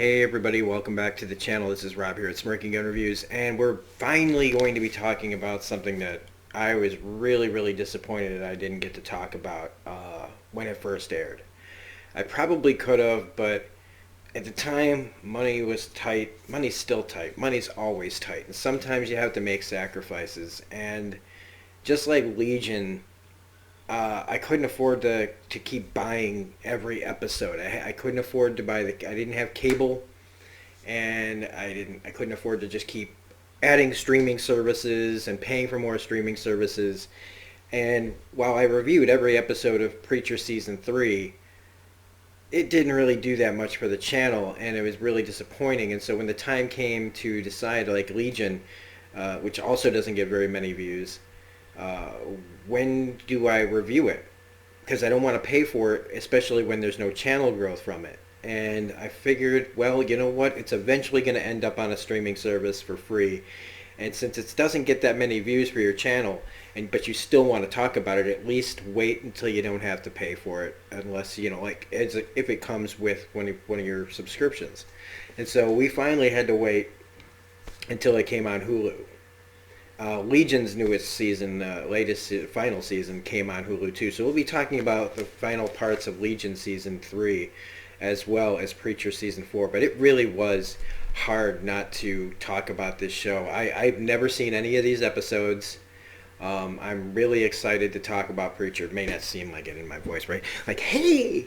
Hey everybody, welcome back to the channel. This is Rob here at Smirking Gun Reviews, and we're finally going to be talking about something that I was really disappointed that I didn't get to talk about when it first aired. I probably could have, but at the time, money was tight. Money's still tight. Money's always tight, and sometimes you have to make sacrifices. And just like Legion, I couldn't afford to keep buying every episode. I couldn't afford to buy I didn't have cable, and I couldn't afford to just keep adding streaming services and paying for more streaming services. And while I reviewed every episode of Preacher season 3, it didn't really do that much for the channel, and it was really disappointing. And so when the time came to decide, like Legion, which also doesn't get very many views, uh, when do I review it? Because I don't want to pay for it, especially when there's no channel growth from it. And I figured, well, you know what? It's eventually going to end up on a streaming service for free. And since it doesn't get that many views for your channel, but you still want to talk about it, at least wait until you don't have to pay for it, unless, like if it comes with one of your subscriptions. And so we finally had to wait until it came on Hulu. Legion's newest season, final season, came on Hulu too. So we'll be talking about the final parts of Legion season 3, as well as Preacher season 4. But it really was hard not to talk about this show. I've never seen any of these episodes. I'm really excited to talk about Preacher. It may not seem like it in my voice, right? Like, hey!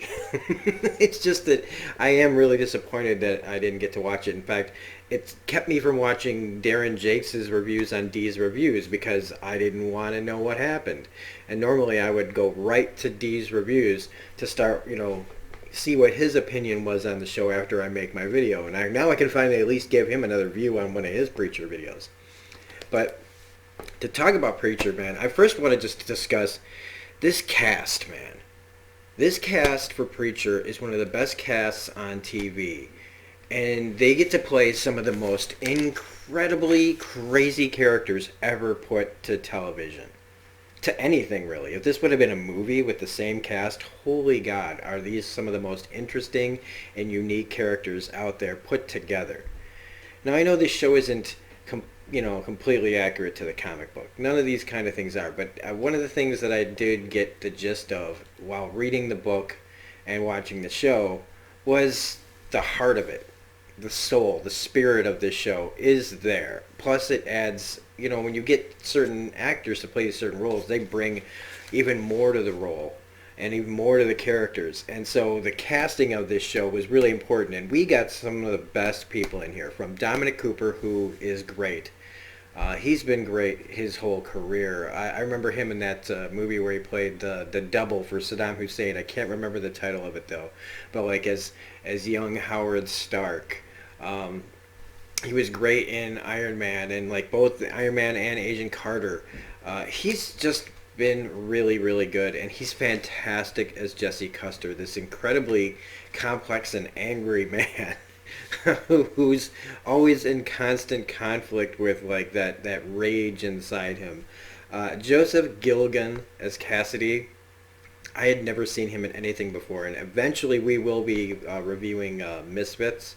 It's just that I am really disappointed that I didn't get to watch it. In fact, it kept me from watching Darren Jakes' reviews on D's Reviews because I didn't want to know what happened. And normally I would go right to D's Reviews to start, see what his opinion was on the show after I make my video. And now I can finally at least give him another view on one of his Preacher videos. But to talk about Preacher, man, I first want to just discuss this cast, man. This cast for Preacher is one of the best casts on TV. And they get to play some of the most incredibly crazy characters ever put to television. To anything, really. If this would have been a movie with the same cast, holy God, are these some of the most interesting and unique characters out there put together. Now, I know this show isn't completely accurate to the comic book. None of these kind of things are. But one of the things that I did get the gist of while reading the book and watching the show was the heart of it. The soul, the spirit of this show is there. Plus it adds, when you get certain actors to play certain roles, they bring even more to the role and even more to the characters. And so the casting of this show was really important. And we got some of the best people in here. From Dominic Cooper, who is great. He's been great his whole career. I remember him in that movie where he played the double for Saddam Hussein. I can't remember the title of it though. But like as young Howard Stark. He was great in Iron Man, and like both Iron Man and Agent Carter. He's just been really good, and he's fantastic as Jesse Custer, this incredibly complex and angry man who's always in constant conflict with like that rage inside him. Joseph Gilgun as Cassidy. I had never seen him in anything before, and eventually we will be reviewing Misfits,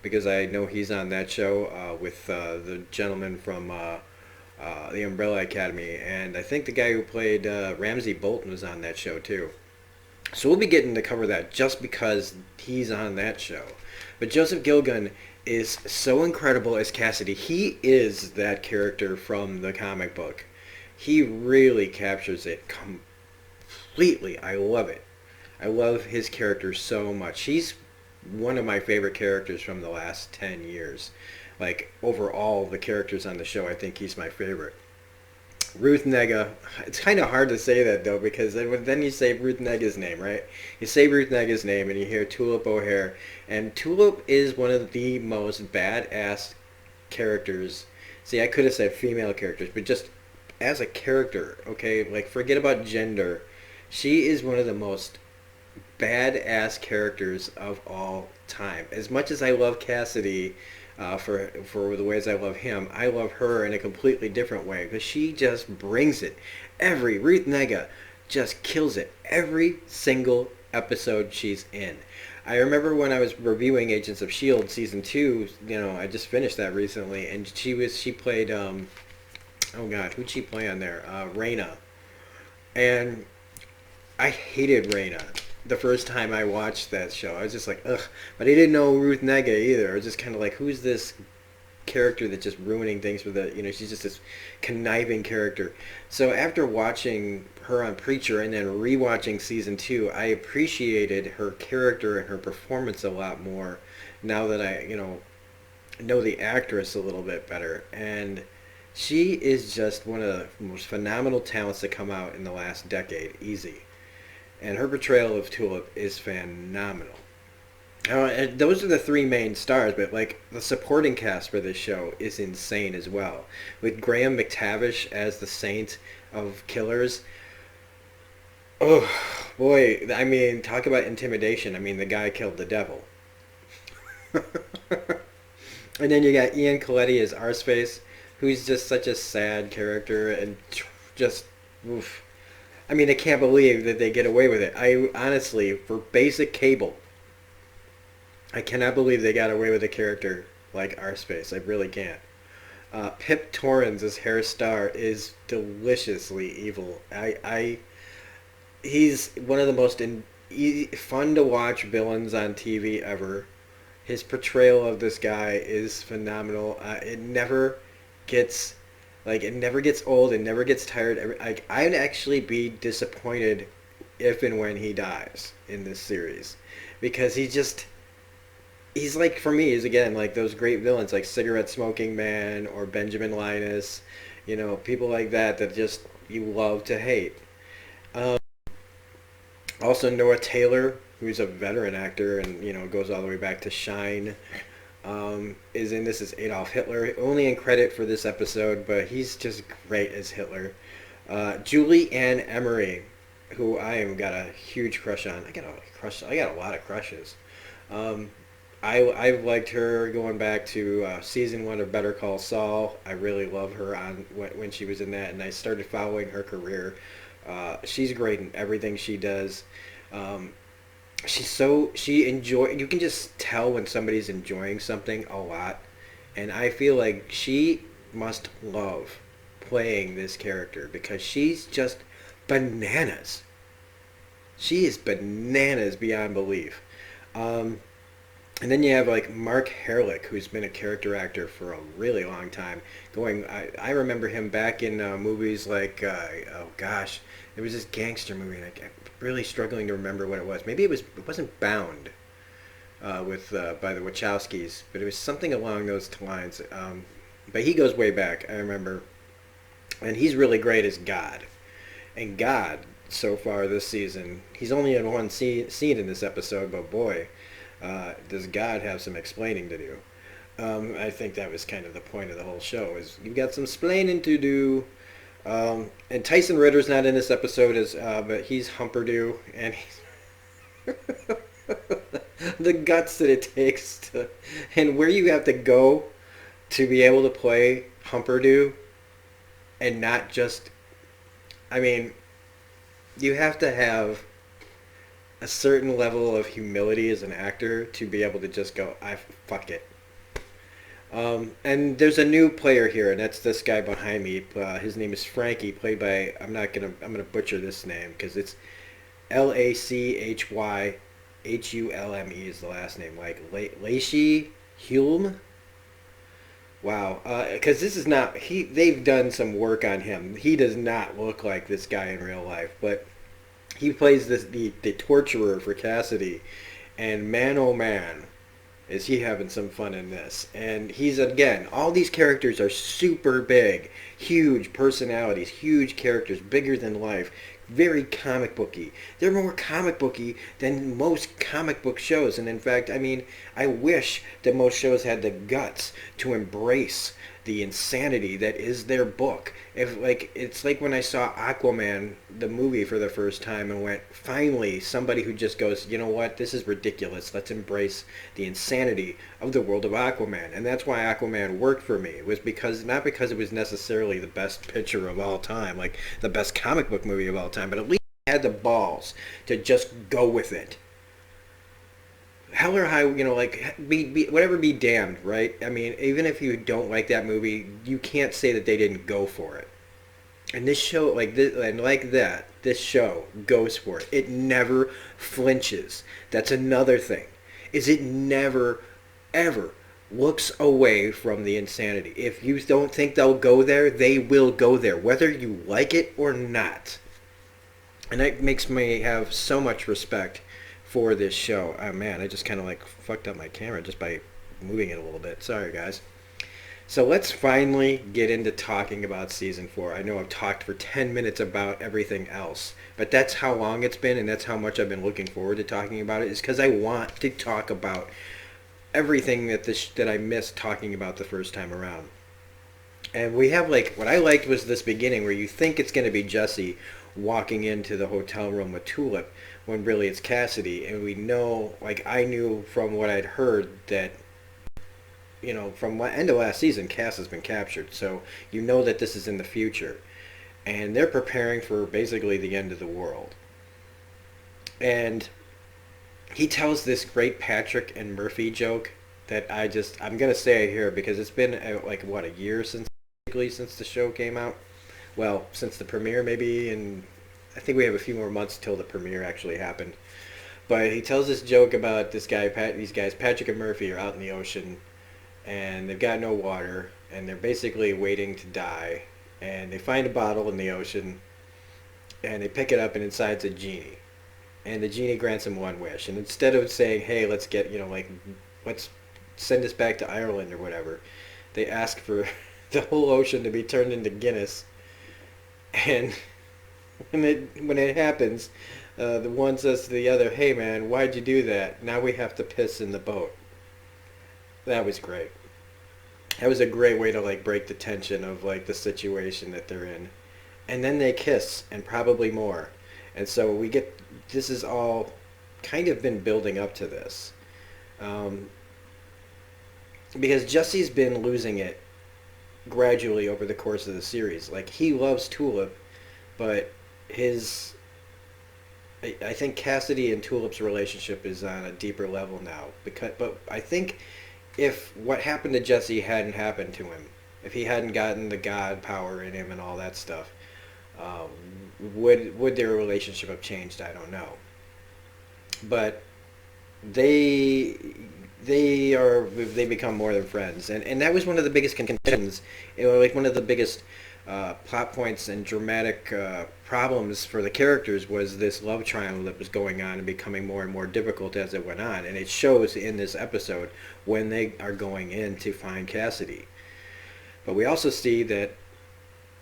because I know he's on that show with the gentleman from the Umbrella Academy, and I think the guy who played Ramsay Bolton was on that show too. So we'll be getting to cover that just because he's on that show. But Joseph Gilgun is so incredible as Cassidy. He is that character from the comic book. He really captures it completely. I love it. I love his character so much. He's one of my favorite characters from the last 10 years. Like, overall, the characters on the show, I think he's my favorite. Ruth Negga, it's kind of hard to say that, though, because then you say Ruth Negga's name, right? You say Ruth Negga's name, and you hear Tulip O'Hare, and Tulip is one of the most badass characters. See, I could have said female characters, but just as a character, okay? Like, forget about gender. She is one of the most badass characters of all time. As much as I love Cassidy for the ways I love him, I love her in a completely different way, because she just brings it. Ruth Negga just kills it every single episode she's in. I remember when I was reviewing Agents of Shield season two. I just finished that recently, and she played oh god, who'd she play on there? Reyna, and I hated Reyna the first time I watched that show. I was just like, ugh. But I didn't know Ruth Negga either. I was just kind of like, who's this character that's just ruining things for the, she's just this conniving character. So after watching her on Preacher and then rewatching season two, I appreciated her character and her performance a lot more now that I, know the actress a little bit better. And she is just one of the most phenomenal talents to come out in the last decade, easy. And her portrayal of Tulip is phenomenal. And those are the three main stars, but like the supporting cast for this show is insane as well. With Graham McTavish as the saint of killers. Oh boy, I mean, talk about intimidation. I mean, the guy killed the devil. And then you got Ian Coletti as Arseface, who's just such a sad character and just oof. I mean, I can't believe that they get away with it. I honestly, for basic cable, I cannot believe they got away with a character like Arseface. I really can't. Pip Torrens as Harry Starr is deliciously evil. He's one of the most fun to watch villains on TV ever. His portrayal of this guy is phenomenal. It never gets it never gets old. It never gets tired. I'd actually be disappointed if and when he dies in this series, because he's like, for me, he's again like those great villains like Cigarette Smoking Man or Benjamin Linus, people like that just you love to hate. Um, Also Noah Taylor, who's a veteran actor and goes all the way back to Shine, is in this as Adolf Hitler. Only in credit for this episode, but he's just great as Hitler. Julie Ann Emery, who I am got a huge crush on. I got a lot of crushes. I've liked her going back to season one of Better Call Saul. I really love her on when she was in that, and I started following her career. She's great in everything she does. You can just tell when somebody's enjoying something a lot, and I feel like she must love playing this character because she's just bananas. She is bananas beyond belief. And then you have like Mark Herlick, who's been a character actor for a really long time. I remember him back in movies like, oh gosh, there was this gangster movie, and I'm really struggling to remember what it was. Maybe it wasn't Bound by the Wachowskis, but it was something along those lines. But he goes way back, I remember, and he's really great as God. And God, so far this season, he's only in one scene in this episode, but boy, does God have some explaining to do. I think that was kind of the point of the whole show, is you've got some splaining to do. And Tyson Ritter's not in this episode, but he's Humperdew, and he's the guts that it takes and where you have to go to be able to play Humperdew, and not just, I mean, you have to have a certain level of humility as an actor to be able to just go, fuck it. And there's a new player here, and that's this guy behind me. His name is Frankie, played by, I'm gonna butcher this name because it's Lachyhulme is the last name, like Lachy Hulme. Wow, because this is not they've done some work on him. He does not look like this guy in real life, but he plays the torturer for Cassidy, and man oh man, is he having some fun in this. And he's, again, all these characters are super big, huge personalities, huge characters, bigger than life, very comic booky. They're more comic booky than most comic book shows. And in fact, I mean, I wish that most shows had the guts to embrace the insanity that is their book. It's like when I saw Aquaman, the movie, for the first time, and went, finally, somebody who just goes, you know what, this is ridiculous. Let's embrace the insanity of the world of Aquaman. And that's why Aquaman worked for me. It was not because it was necessarily the best picture of all time, like the best comic book movie of all time, but at least it had the balls to just go with it. hell or high, like whatever be damned, right? I mean, even if you don't like that movie, you can't say that they didn't go for it. And this show, like this, and like that, this show goes for it. It never flinches. That's another thing. Is it never, ever looks away from the insanity. If you don't think they'll go there, they will go there, whether you like it or not. And that makes me have so much respect for this show. Oh man, I just kind of like fucked up my camera just by moving it a little bit. Sorry guys. So let's finally get into talking about season 4. I know I've talked for 10 minutes about everything else, but that's how long it's been and that's how much I've been looking forward to talking about it, is because I want to talk about everything that I missed talking about the first time around. And we have, like, what I liked was this beginning where you think it's going to be Jesse walking into the hotel room with Tulip when really it's Cassidy, and we know, like, I knew from what I'd heard that, from end of last season, Cass has been captured. So you know that this is in the future. And they're preparing for basically the end of the world. And he tells this great Patrick and Murphy joke that I'm going to say it here because it's been, like, what, a year since the show came out? Well, since the premiere maybe, and I think we have a few more months till the premiere actually happened. But he tells this joke about these guys, Patrick and Murphy, are out in the ocean and they've got no water, and they're basically waiting to die, and they find a bottle in the ocean, and they pick it up, and inside's a genie, and the genie grants them one wish, and instead of saying, hey, let's get, let's send us back to Ireland or whatever, they ask for the whole ocean to be turned into Guinness, and when it happens, the one says to the other, hey man, why'd you do that? Now we have to piss in the boat. That was great. That was a great way to, like, break the tension of, like, the situation that they're in. And then they kiss, and probably more. And so this has all kind of been building up to this. Because Jesse's been losing it gradually over the course of the series. Like, he loves Tulip, but I think Cassidy and Tulip's relationship is on a deeper level now. But I think if what happened to Jesse hadn't happened to him, if he hadn't gotten the God power in him and all that stuff, would their relationship have changed? I don't know. But they become more than friends, and that was one of the biggest contentions, like one of the biggest plot points and dramatic problems for the characters was this love triangle that was going on and becoming more and more difficult as it went on. And it shows in this episode when they are going in to find Cassidy. But we also see that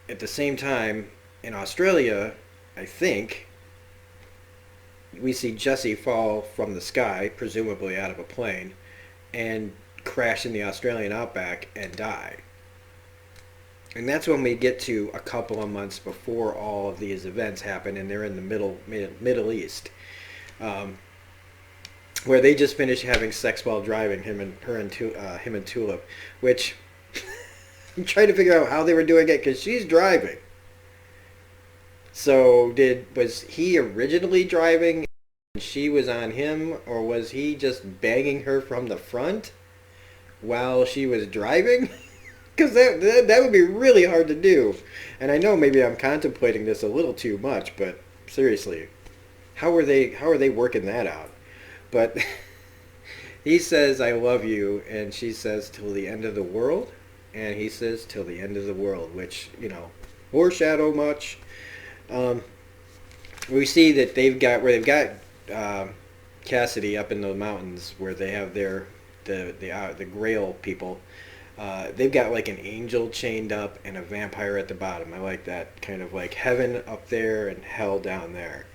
at the same time in Australia, I think, we see Jesse fall from the sky, presumably out of a plane, and crash in the Australian outback and die. And that's when we get to a couple of months before all of these events happen, and they're in the Middle East, where they just finished having sex while driving, him and Tulip, which I'm trying to figure out how they were doing it because she's driving. So was he originally driving and she was on him, or was he just banging her from the front while she was driving? Because that would be really hard to do. And I know maybe I'm contemplating this a little too much, but seriously, how are they working that out? But he says, I love you, and she says, till the end of the world? And he says, till the end of the world, which, foreshadow much. We see that they've got Cassidy up in the mountains where they have the grail people. They've got like an angel chained up and a vampire at the bottom. I like that, kind of like heaven up there and hell down there.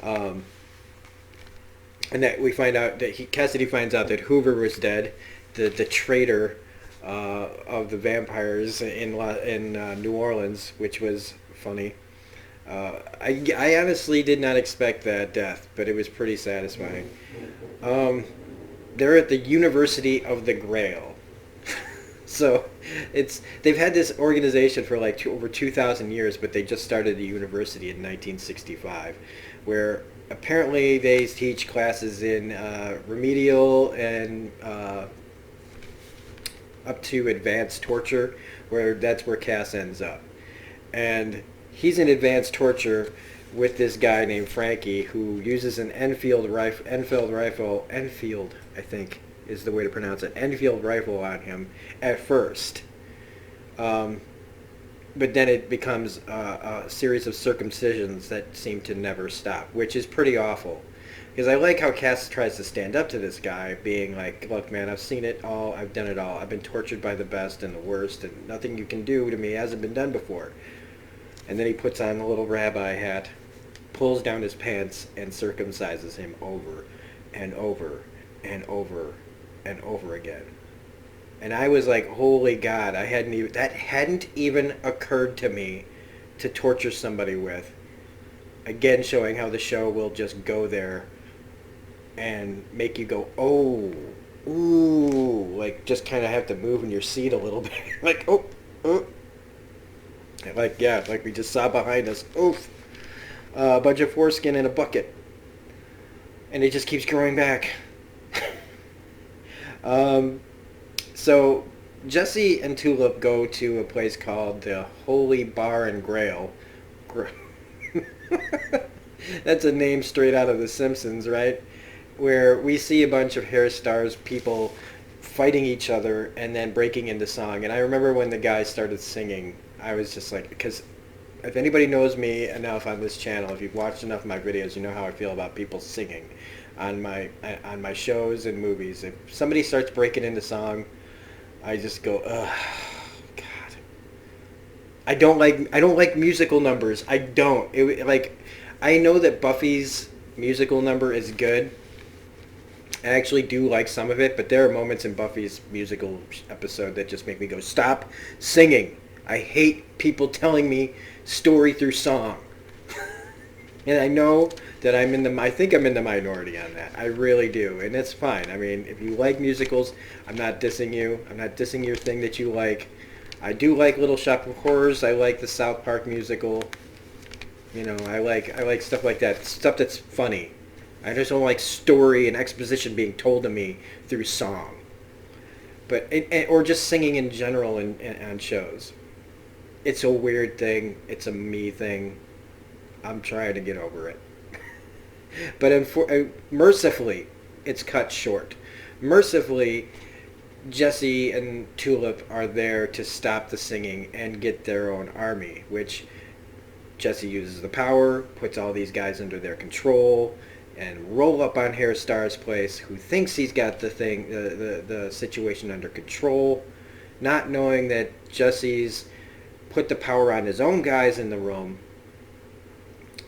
And that we find out that Cassidy finds out that Hoover was dead, the traitor of the vampires in New Orleans, which was funny. I honestly did not expect that death, but it was pretty satisfying. They're at the University of the Grail. So they've had this organization for like over 2,000 years, but they just started the university in 1965, where apparently they teach classes in remedial and up to advanced torture, where that's where Cass ends up. And he's in advanced torture with this guy named Frankie, who uses an Enfield, I think is the way to pronounce it, Enfield rifle on him at first. But then it becomes a series of circumcisions that seem to never stop, which is pretty awful. Because I like how Cass tries to stand up to this guy, being like, look, man, I've seen it all, I've done it all. I've been tortured by the best and the worst, and nothing you can do to me hasn't been done before. And then he puts on a little rabbi hat, pulls down his pants, and circumcises him over and over and over and over again. And I was like, holy God, that hadn't even occurred to me to torture somebody with. Again, showing how the show will just go there and make you go, oh, ooh, like just kind of have to move in your seat a little bit. Like, oh, oh. Like, yeah, like we just saw behind us, oof, a bunch of foreskin in a bucket. And it just keeps growing back. So Jesse and Tulip go to a place called the Holy Bar and Grail. That's a name straight out of The Simpsons, right? Where we see a bunch of hair stars, people fighting each other and then breaking into song. And I remember when the guy started singing, I was just like, because if anybody knows me enough on this channel, if you've watched enough of my videos, you know how I feel about people singing on my shows and movies. If somebody starts breaking into song, I just go, ugh, God. I don't like musical numbers. I don't. I know that Buffy's musical number is good. I actually do like some of it, but there are moments in Buffy's musical episode that just make me go, stop singing. I hate people telling me story through song. And I know that I think I'm in the minority on that. I really do. And it's fine. I mean, if you like musicals, I'm not dissing you. I'm not dissing your thing that you like. I do like Little Shop of Horrors. I like the South Park musical. You know, I like stuff like that. Stuff that's funny. I just don't like story and exposition being told to me through song. But or just singing in general on shows. It's a weird thing. It's a me thing. I'm trying to get over it. But mercifully, it's cut short. Mercifully, Jesse and Tulip are there to stop the singing and get their own army, which Jesse uses the power, puts all these guys under their control, and roll up on Hairstar's place, who thinks he's got the situation under control, not knowing that Jesse's put the power on his own guys in the room,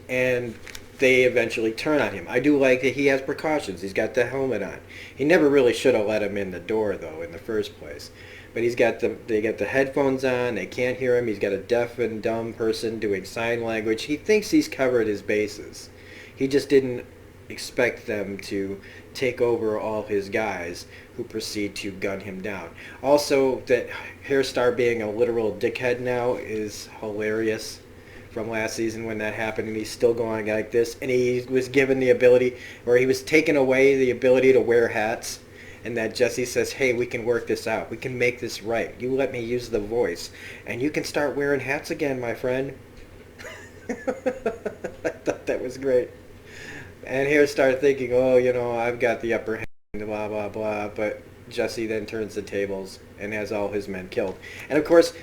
and they eventually turn on him. I do like that he has precautions. He's got the helmet on. He never really should have let him in the door, though, in the first place. But they got the headphones on. They can't hear him. He's got a deaf and dumb person doing sign language. He thinks he's covered his bases. He just didn't expect them to take over all his guys, who proceed to gun him down. Also, that Hairstar being a literal dickhead now is hilarious. From last season when that happened, and he's still going like this, and he was given the ability, or he was taken away the ability to wear hats, and that Jesse says, hey, we can work this out. We can make this right. You let me use the voice, and you can start wearing hats again, my friend. I thought that was great. And here start thinking, oh, you know, I've got the upper hand, blah, blah, blah, but Jesse then turns the tables and has all his men killed. And of course,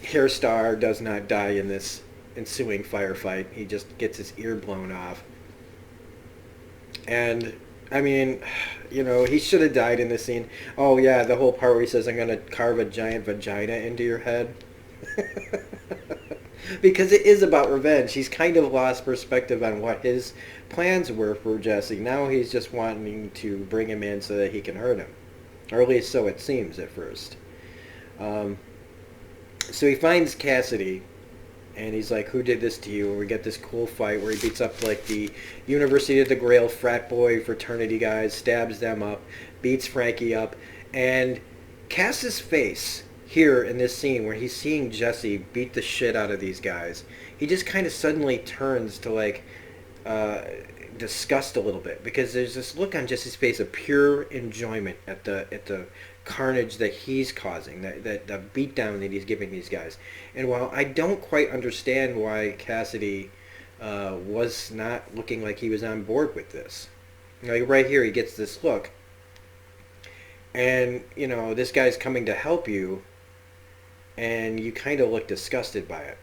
Hairstar does not die in this ensuing firefight. He just gets his ear blown off. And, I mean, you know, he should have died in this scene. Oh, yeah, the whole part where he says, I'm going to carve a giant vagina into your head. Because it is about revenge. He's kind of lost perspective on what his plans were for Jesse. Now he's just wanting to bring him in so that he can hurt him. Or at least so it seems at first. So he finds Cassidy, and he's like, who did this to you? And we get this cool fight where he beats up like the University of the Grail frat boy fraternity guys, stabs them up, beats Frankie up, and Cass's face here in this scene where he's seeing Jesse beat the shit out of these guys, he just kind of suddenly turns to like uh, disgust a little bit, because there's this look on Jesse's face of pure enjoyment at the carnage that he's causing, that the beatdown that he's giving these guys. And while I don't quite understand why Cassidy was not looking like he was on board with this, like right here he gets this look, and this guy's coming to help you, and you kind of look disgusted by it.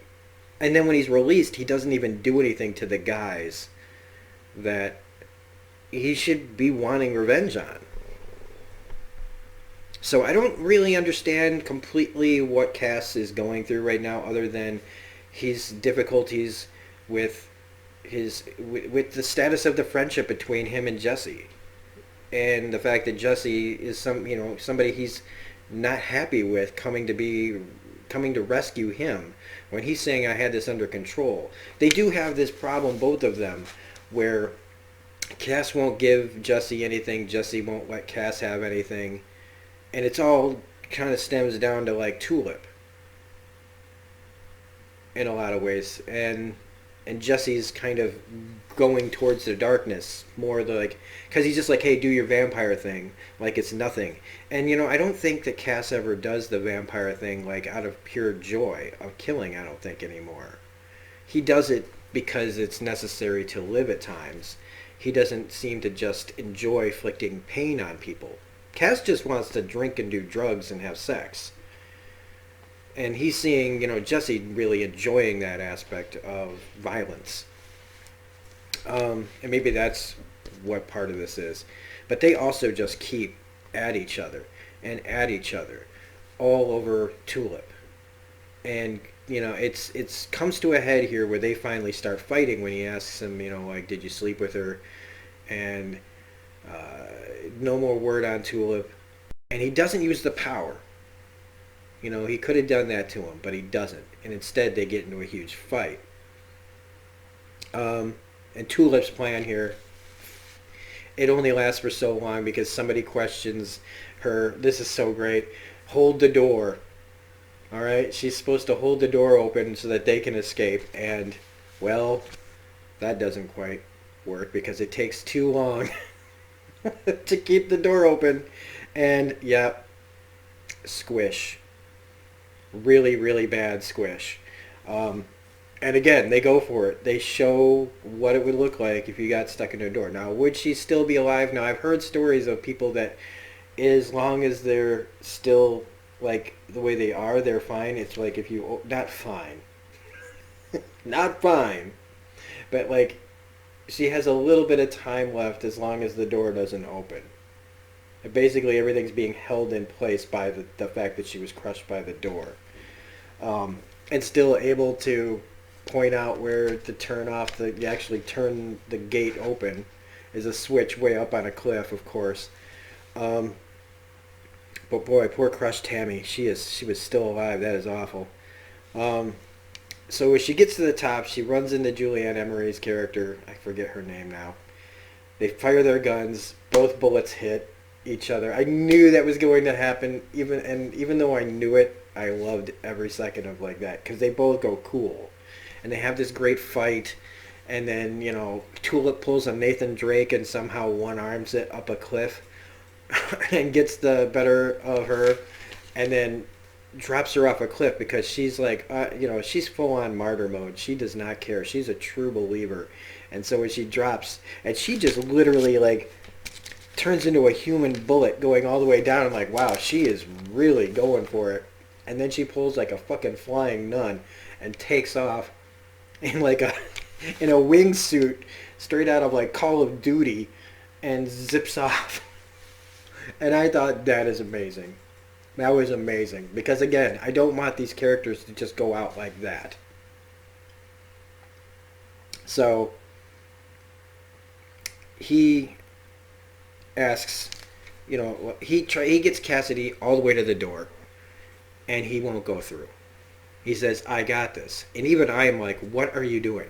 And then when he's released, he doesn't even do anything to the guys that he should be wanting revenge on. So I don't really understand completely what Cass is going through right now, other than his difficulties with with the status of the friendship between him and Jesse, and the fact that Jesse is somebody he's not happy with coming to rescue him when he's saying, I had this under control. They do have this problem, both of them, where Cass won't give Jesse anything, Jesse won't let Cass have anything, and it's all kind of stems down to like Tulip in a lot of ways, and Jesse's kind of going towards the darkness more, like, because he's just like, hey, do your vampire thing like it's nothing. And I don't think that Cass ever does the vampire thing like out of pure joy of killing, I don't think, anymore. He does it because it's necessary to live at times. He doesn't seem to just enjoy inflicting pain on people. Cass just wants to drink and do drugs and have sex. And he's seeing, Jesse really enjoying that aspect of violence. And maybe that's what part of this is. But they also just keep at each other and at each other all over Tulip. And, it's comes to a head here where they finally start fighting when he asks him, like, did you sleep with her? And no more word on Tulip. And he doesn't use the power. He could have done that to him, but he doesn't. And instead, they get into a huge fight. And Tulip's plan here, it only lasts for so long because somebody questions her. This is so great. Hold the door. All right? She's supposed to hold the door open so that they can escape. And, well, that doesn't quite work because it takes too long to keep the door open. And, yeah, squish. Really, really bad squish. And again, they go for it. They show what it would look like if you got stuck in a door. Now, would she still be alive? Now, I've heard stories of people that as long as they're still like the way they are, they're fine. It's like if you... Not fine. Not fine. But like, she has a little bit of time left as long as the door doesn't open. And basically, everything's being held in place by the fact that she was crushed by the door. And still able to point out where to turn off you actually turn the gate open is a switch way up on a cliff, of course. But boy, poor crushed Tammy. She was still alive. That is awful. So as she gets to the top, she runs into Julianne Emery's character. I forget her name now. They fire their guns. Both bullets hit each other. I knew that was going to happen. Even though I knew it, I loved every second of like that because they both go cool, and they have this great fight. And then Tulip pulls a Nathan Drake and somehow one arms it up a cliff and gets the better of her, and then drops her off a cliff because she's like she's full on martyr mode. She does not care. She's a true believer, and so when she drops, and she just literally like turns into a human bullet going all the way down. I'm like, wow, she is really going for it. And then she pulls like a fucking flying nun and takes off in like in a wingsuit straight out of like Call of Duty and zips off. And I thought that is amazing. That was amazing. Because again, I don't want these characters to just go out like that. So he asks, he gets Cassidy all the way to the door. And he won't go through. He says, I got this. And even I am like, what are you doing?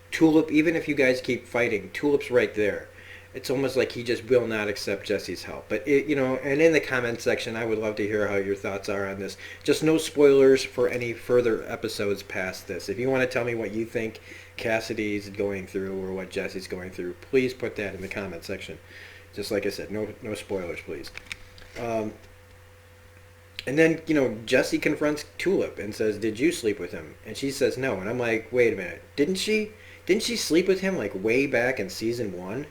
Tulip, even if you guys keep fighting, Tulip's right there. it's almost like he just will not accept Jesse's help. But and in the comment section, I would love to hear how your thoughts are on this. Just no spoilers for any further episodes past this. If you want to tell me what you think Cassidy's going through or what Jesse's going through, please put that in the comment section. Just like I said, no spoilers, please. And then, Jesse confronts Tulip and says, "Did you sleep with him?" And she says no. And I'm like, wait a minute. Didn't she sleep with him like way back in season 1?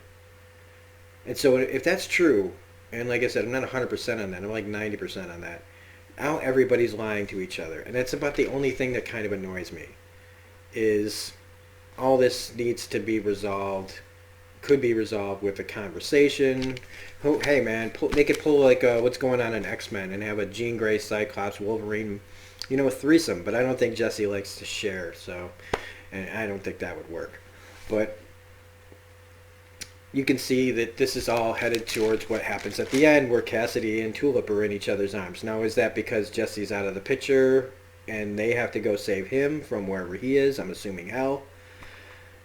And so if that's true, and like I said, I'm not 100% on that. I'm like 90% on that. Now everybody's lying to each other. And that's about the only thing that kind of annoys me. Is all this needs to be resolved, could be resolved with a conversation. Hey man, they could pull like what's going on in X-Men and have a Jean Grey, Cyclops, Wolverine, threesome. But I don't think Jesse likes to share, so, and I don't think that would work. But you can see that this is all headed towards what happens at the end, where Cassidy and Tulip are in each other's arms. Now, is that because Jesse's out of the picture and they have to go save him from wherever he is? I'm assuming hell.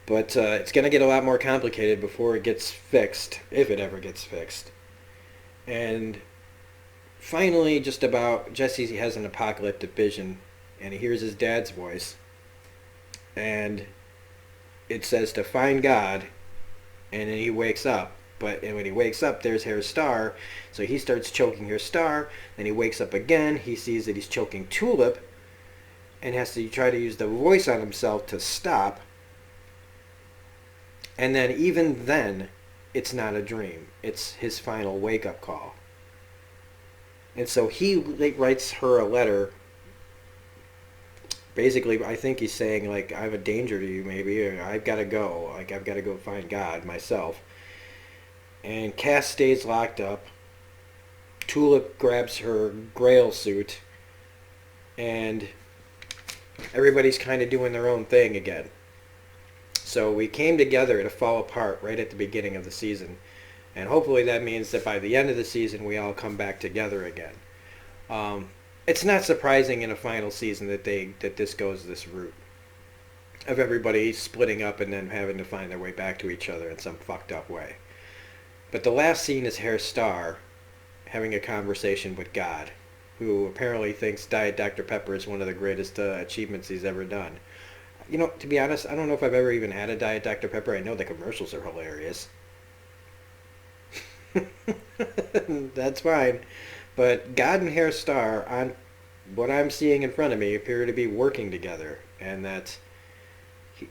But it's going to get a lot more complicated before it gets fixed, if it ever gets fixed. And finally, just about, Jesse has an apocalyptic vision, and he hears his dad's voice. And it says to find God, and then he wakes up. And when he wakes up, there's Harry Star, so he starts choking Harry Star. Then he wakes up again, he sees that he's choking Tulip, and has to try to use the voice on himself to stop. And then even then, it's not a dream. It's his final wake-up call. And so he writes her a letter. Basically, I think he's saying, like, I have a danger to you, maybe, or I've got to go. Like, I've got to go find God myself. And Cass stays locked up. Tulip grabs her grail suit. And everybody's kind of doing their own thing again. So we came together to fall apart right at the beginning of the season. And hopefully that means that by the end of the season, we all come back together again. It's not surprising in a final season that this goes this route of everybody splitting up and then having to find their way back to each other in some fucked up way. But the last scene is Harry Star having a conversation with God, who apparently thinks Diet Dr. Pepper is one of the greatest achievements he's ever done. To be honest, I don't know if I've ever even had a Diet Dr. Pepper. I know the commercials are hilarious. That's fine. But God and Harry Star, on what I'm seeing in front of me, appear to be working together. And that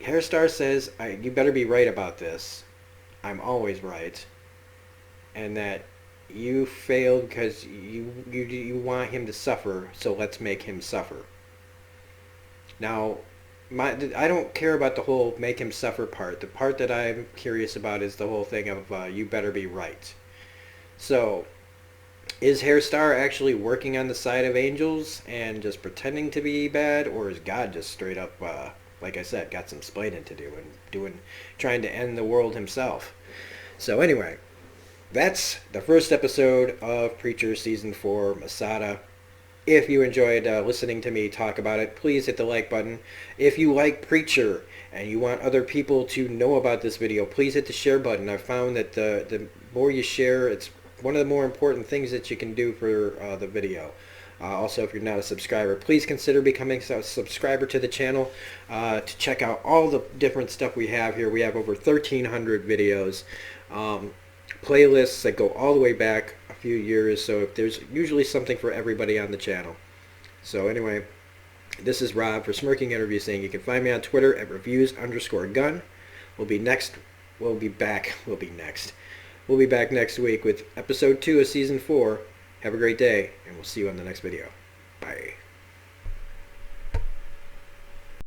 Harry Star says, you better be right about this. I'm always right. And that you failed because you want him to suffer, so let's make him suffer. Now, I don't care about the whole make him suffer part. The part that I'm curious about is the whole thing of you better be right. So, is Harry Star actually working on the side of angels and just pretending to be bad, or is God just straight up, like I said, got some splaining to do and trying to end the world himself? So anyway, that's the first episode of Preacher Season 4, Masada. If you enjoyed listening to me talk about it, please hit the like button. If you like Preacher and you want other people to know about this video, please hit the share button. I've found that the more you share, it's one of the more important things that you can do for the video. Also, if you're not a subscriber, please consider becoming a subscriber to the channel to check out all the different stuff we have here. We have over 1,300 videos, playlists that go all the way back a few years, so there's usually something for everybody on the channel. So anyway, this is Rob for Smirking Interview saying you can find me on Twitter at reviews_gun. We'll be back next week with episode 2 of season 4. Have a great day, and we'll see you on the next video. Bye.